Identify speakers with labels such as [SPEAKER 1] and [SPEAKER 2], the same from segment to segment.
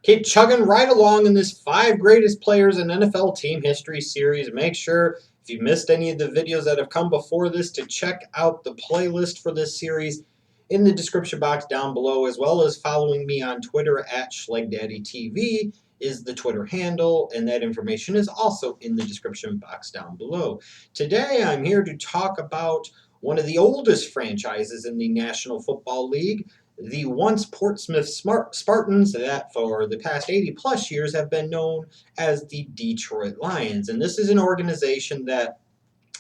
[SPEAKER 1] Keep chugging right along in this 5 greatest players in NFL team history series. Make sure if you missed any of the videos that have come before this to check out the playlist for this series in the description box down below, as well as following me on Twitter at SchlegDaddyTV is the Twitter handle, and that information is also in the description box down below. Today I'm here to talk about one of the oldest franchises in the National Football League, the once Portsmouth Spartans that for the past 80 plus years have been known as the Detroit Lions. And this is an organization that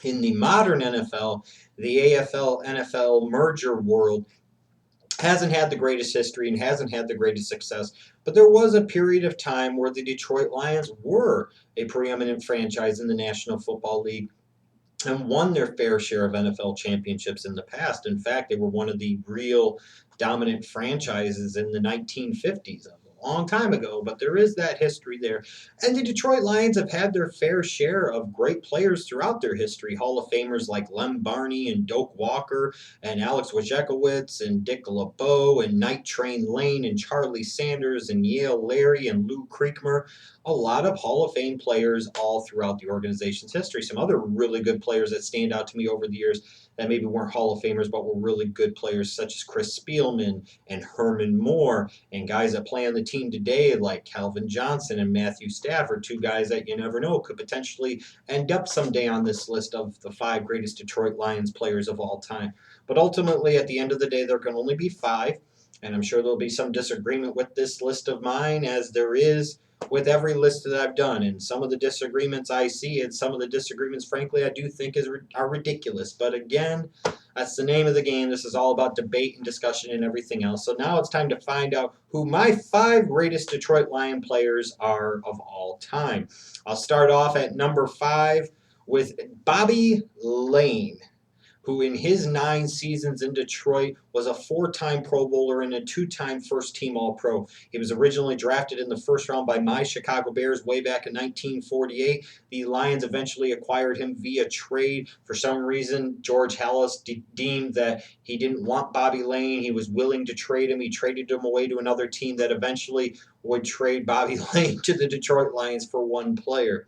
[SPEAKER 1] in the modern NFL, the AFL NFL merger world, hasn't had the greatest history and hasn't had the greatest success. But there was a period of time where the Detroit Lions were a preeminent franchise in the National Football League and won their fair share of NFL championships in the past. In fact, they were one of the real dominant franchises in the 1950s, a long time ago, but there is that history there. And the Detroit Lions have had their fair share of great players throughout their history. Hall of Famers like Lem Barney and Doak Walker and Alex Wojciechowicz and Dick LeBeau and Night Train Lane and Charlie Sanders and Yale Larry and Lou Creekmer. A lot of Hall of Fame players all throughout the organization's history. Some other really good players that stand out to me over the years that maybe weren't Hall of Famers but were really good players, such as Chris Spielman and Herman Moore, and guys that play on the team today like Calvin Johnson and Matthew Stafford, two guys that you never know could potentially end up someday on this list of the 5 greatest Detroit Lions players of all time. But ultimately, at the end of the day, there can only be 5, and I'm sure there'll be some disagreement with this list of mine, as there is with every list that I've done. And some of the disagreements I see, and some of the disagreements, frankly, I do think are ridiculous. But again, that's the name of the game. This is all about debate and discussion and everything else. So now it's time to find out who my 5 greatest Detroit Lion players are of all time. I'll start off at number 5 with Bobby Lane, who in his 9 seasons in Detroit was a 4-time Pro Bowler and a 2-time first-team All-Pro. He was originally drafted in the first round by my Chicago Bears way back in 1948. The Lions eventually acquired him via trade. For some reason, George Halas deemed that he didn't want Bobby Lane. He was willing to trade him. He traded him away to another team that eventually would trade Bobby Lane to the Detroit Lions for one player.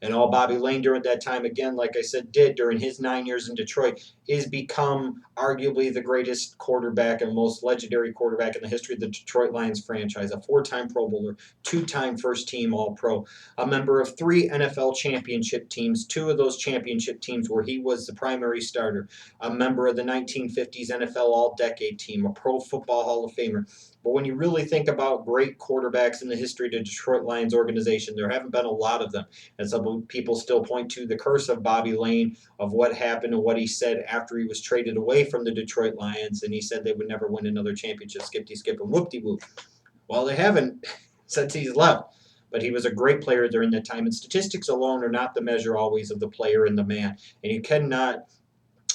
[SPEAKER 1] And all Bobby Lane during that time, again, like I said, did during his 9 years in Detroit, is become arguably the greatest quarterback and most legendary quarterback in the history of the Detroit Lions franchise. A 4-time Pro Bowler, 2-time first-team All-Pro, a member of 3 NFL championship teams, 2 of those championship teams where he was the primary starter, a member of the 1950s NFL All-Decade team, a Pro Football Hall of Famer. But when you really think about great quarterbacks in the history of the Detroit Lions organization, there haven't been a lot of them. And some people still point to the curse of Bobby Lane, of what happened and what he said after he was traded away from the Detroit Lions. And he said they would never win another championship. Skip and whoop-de-whoop. Well, they haven't since he's left. But he was a great player during that time. And statistics alone are not the measure always of the player and the man. And you cannot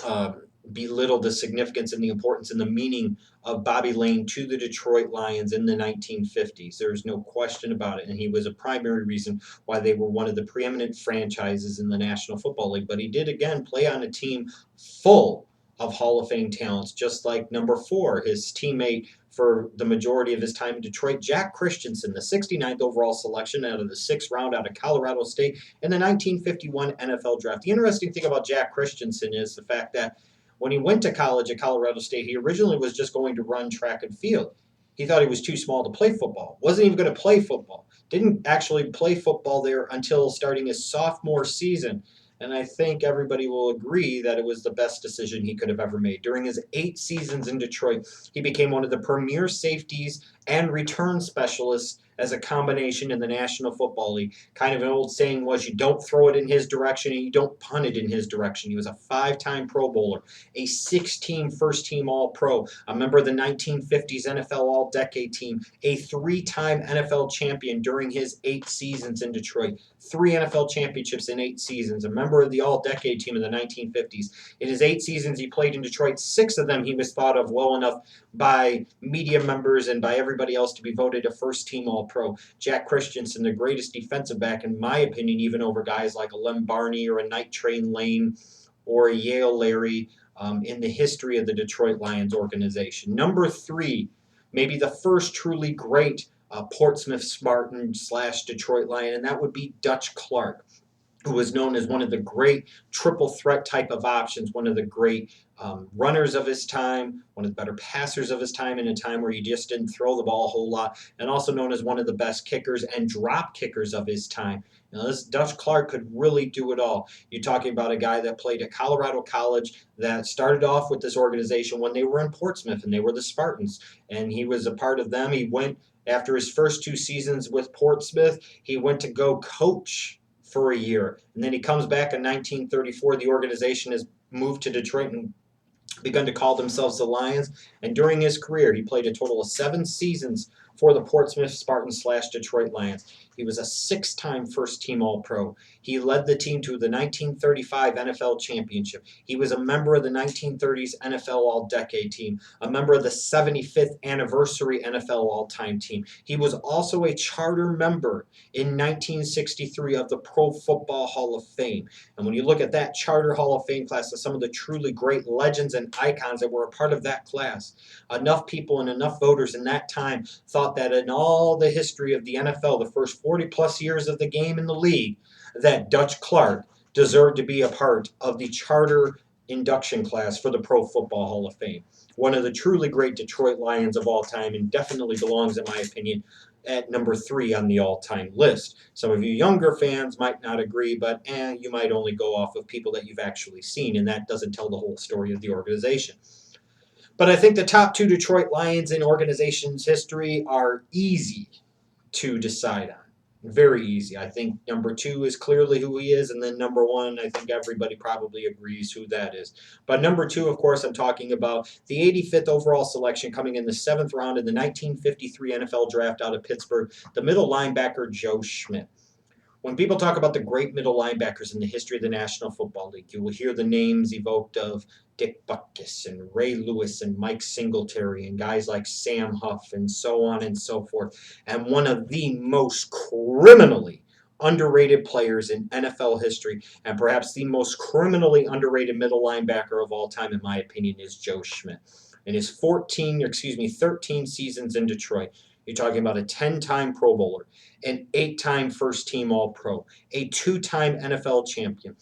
[SPEAKER 1] uh, belittle the significance and the importance and the meaning of Bobby Lane to the Detroit Lions in the 1950s. There's no question about it. And he was a primary reason why they were one of the preeminent franchises in the National Football League. But he did, again, play on a team full of Hall of Fame talents, just like number 4, his teammate for the majority of his time in Detroit, Jack Christensen, the 69th overall selection out of the 6th round out of Colorado State in the 1951 NFL Draft. The interesting thing about Jack Christensen is the fact that when he went to college at Colorado State, he originally was just going to run track and field. He thought he was too small to play football. Wasn't even going to play football. Didn't actually play football there until starting his sophomore season. And I think everybody will agree that it was the best decision he could have ever made. During his 8 seasons in Detroit, he became one of the premier safeties and return specialists as a combination in the National Football League. Kind of an old saying was, you don't throw it in his direction and you don't punt it in his direction. He was a 5-time Pro Bowler, a 6-team first-team All-Pro, a member of the 1950s NFL All-Decade team, a 3-time NFL champion during his 8 seasons in Detroit, 3 NFL championships in 8 seasons, a member of the All-Decade team in the 1950s. In his 8 seasons he played in Detroit, 6 of them he was thought of well enough by media members and by everybody else to be voted a first-team All-Pro. Jack Christensen, the greatest defensive back, in my opinion, even over guys like a Lem Barney or a Night Train Lane or a Yale Larry in the history of the Detroit Lions organization. Number 3, maybe the first truly great Portsmouth Spartan / Detroit Lion, and that would be Dutch Clark, who was known as one of the great triple threat type of options, one of the great runners of his time, one of the better passers of his time in a time where you just didn't throw the ball a whole lot, and also known as one of the best kickers and drop kickers of his time. Now, this Dutch Clark could really do it all. You're talking about a guy that played at Colorado College, that started off with this organization when they were in Portsmouth and they were the Spartans, and he was a part of them. He went after his first 2 seasons with Portsmouth, he went to go coach for a year. And then he comes back in 1934. The organization has moved to Detroit and begun to call themselves the Lions. And during his career, he played a total of 7 seasons for the Portsmouth Spartans / Detroit Lions. He was a 6-time first-team All-Pro. He led the team to the 1935 NFL Championship. He was a member of the 1930s NFL All-Decade Team, a member of the 75th Anniversary NFL All-Time Team. He was also a charter member in 1963 of the Pro Football Hall of Fame. And when you look at that charter Hall of Fame class of some of the truly great legends and icons that were a part of that class, enough people and enough voters in that time thought that in all the history of the NFL, the first 40-plus years of the game in the league, that Dutch Clark deserved to be a part of the charter induction class for the Pro Football Hall of Fame. One of the truly great Detroit Lions of all time, and definitely belongs, in my opinion, at number 3 on the all-time list. Some of you younger fans might not agree, but you might only go off of people that you've actually seen, and that doesn't tell the whole story of the organization. But I think the top 2 Detroit Lions in organization's history are easy to decide on. Very easy. I think number 2 is clearly who he is, and then number 1, I think everybody probably agrees who that is. But number 2, of course, I'm talking about the 85th overall selection coming in the 7th round in the 1953 NFL Draft out of Pittsburgh, the middle linebacker Joe Schmidt. When people talk about the great middle linebackers in the history of the National Football League, you will hear the names evoked of Dick Butkus and Ray Lewis and Mike Singletary and guys like Sam Huff and so on and so forth. And one of the most criminally underrated players in NFL history, and perhaps the most criminally underrated middle linebacker of all time, in my opinion, is Joe Schmidt. In his 13 seasons in Detroit, you're talking about a 10-time Pro Bowler, an 8-time first-team All-Pro, a 2-time NFL champion,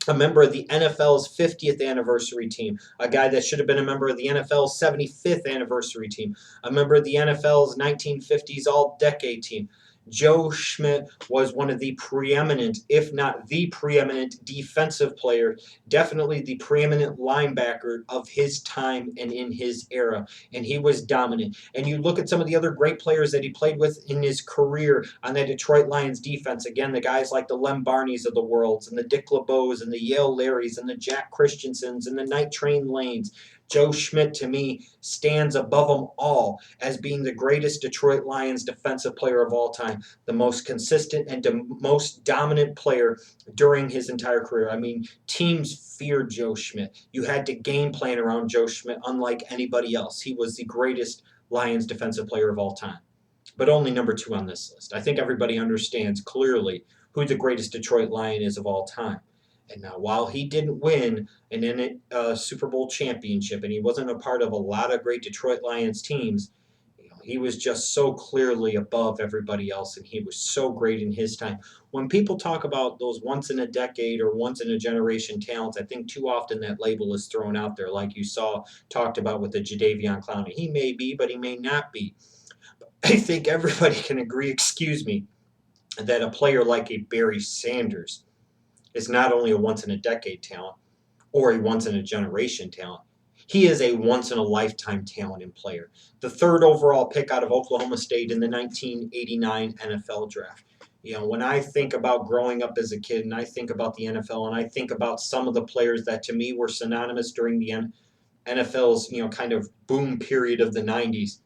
[SPEAKER 1] a member of the NFL's 50th anniversary team, a guy that should have been a member of the NFL's 75th anniversary team, a member of the NFL's 1950s All-Decade team. Joe Schmidt was one of the preeminent, if not the preeminent, defensive player, definitely the preeminent linebacker of his time and in his era, and he was dominant. And you look at some of the other great players that he played with in his career on that Detroit Lions defense, again, the guys like the Lem Barneys of the world, and the Dick LeBeaus, and the Yale Larrys, and the Jack Christiansens, and the Night Train Lanes. Joe Schmidt, to me, stands above them all as being the greatest Detroit Lions defensive player of all time, the most consistent and most dominant player during his entire career. I mean, teams feared Joe Schmidt. You had to game plan around Joe Schmidt unlike anybody else. He was the greatest Lions defensive player of all time, but only number 2 on this list. I think everybody understands clearly who the greatest Detroit Lion is of all time. And now, while he didn't win an Super Bowl championship, and he wasn't a part of a lot of great Detroit Lions teams, he was just so clearly above everybody else, and he was so great in his time. When people talk about those once-in-a-decade or once-in-a-generation talents, I think too often that label is thrown out there, like you saw talked about with the Jadeveon Clowney. He may be, but he may not be. But I think everybody can agree, that a player like a Barry Sanders is not only a once-in-a-decade talent or a once-in-a-generation talent. He is a once-in-a-lifetime talent and player. The 3rd overall pick out of Oklahoma State in the 1989 NFL Draft. When I think about growing up as a kid and I think about the NFL and I think about some of the players that to me were synonymous during the NFL's, kind of boom period of the 90s,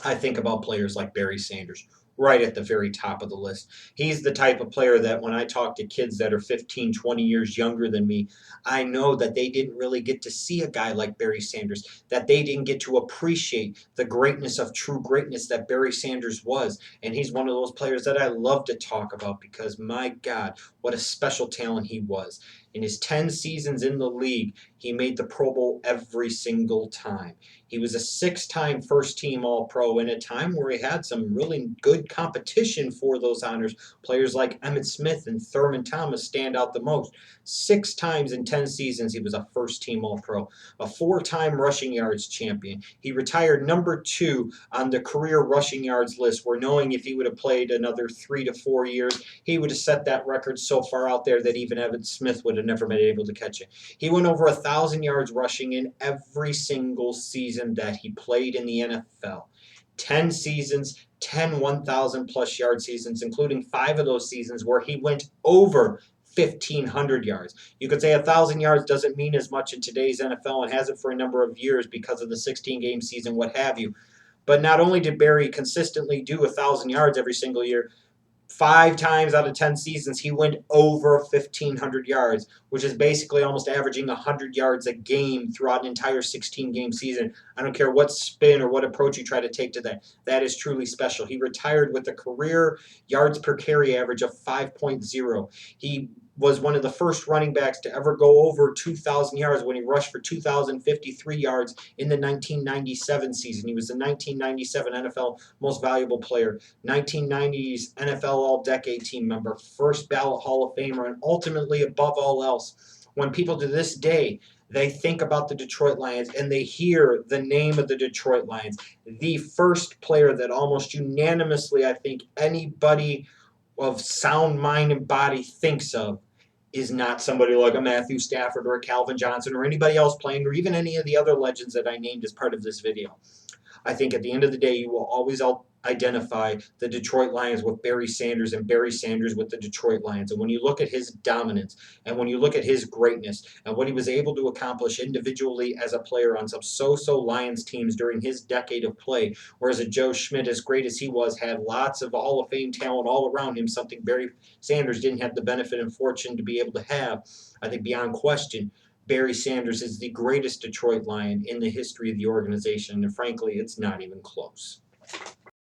[SPEAKER 1] I think about players like Barry Sanders, right at the very top of the list. He's the type of player that when I talk to kids that are 15, 20 years younger than me, I know that they didn't really get to see a guy like Barry Sanders, that they didn't get to appreciate the greatness of true greatness that Barry Sanders was. And he's one of those players that I love to talk about because, my God, what a special talent he was. In his 10 seasons in the league, he made the Pro Bowl every single time. He was a 6-time first team All Pro in a time where he had some really good competition for those honors. Players like Emmitt Smith and Thurman Thomas stand out the most. 6 times in 10 seasons, he was a first team All Pro, a 4-time rushing yards champion. He retired number 2 on the career rushing yards list, where knowing if he would have played another 3 to 4 years, he would have set that record so far out there that even Emmitt Smith would have never been able to catch it. He went over 1,000 yards rushing in every single season that he played in the NFL. 10 seasons, 10 1,000 plus yard seasons, including 5 of those seasons where he went over 1,500 yards. You could say 1,000 yards doesn't mean as much in today's NFL and hasn't for a number of years because of the 16 game season, what have you. But not only did Barry consistently do 1,000 yards every single year, 5 times out of 10 seasons, he went over 1,500 yards, which is basically almost averaging 100 yards a game throughout an entire 16 game season. I don't care what spin or what approach you try to take to that. That is truly special. He retired with a career yards per carry average of 5.0. He was one of the first running backs to ever go over 2,000 yards when he rushed for 2,053 yards in the 1997 season. He was the 1997 NFL Most Valuable Player, 1990s NFL All-Decade team member, first ballot Hall of Famer, and ultimately, above all else, when people to this day, they think about the Detroit Lions and they hear the name of the Detroit Lions, the first player that almost unanimously, I think, anybody of sound mind and body thinks of is not somebody like a Matthew Stafford or a Calvin Johnson or anybody else playing, or even any of the other legends that I named as part of this video. I think at the end of the day, you will always identify the Detroit Lions with Barry Sanders and Barry Sanders with the Detroit Lions. And when you look at his dominance and when you look at his greatness and what he was able to accomplish individually as a player on some so-so Lions teams during his decade of play, whereas a Joe Schmidt, as great as he was, had lots of Hall of Fame talent all around him, something Barry Sanders didn't have the benefit and fortune to be able to have, I think beyond question, Barry Sanders is the greatest Detroit Lion in the history of the organization, and frankly, it's not even close.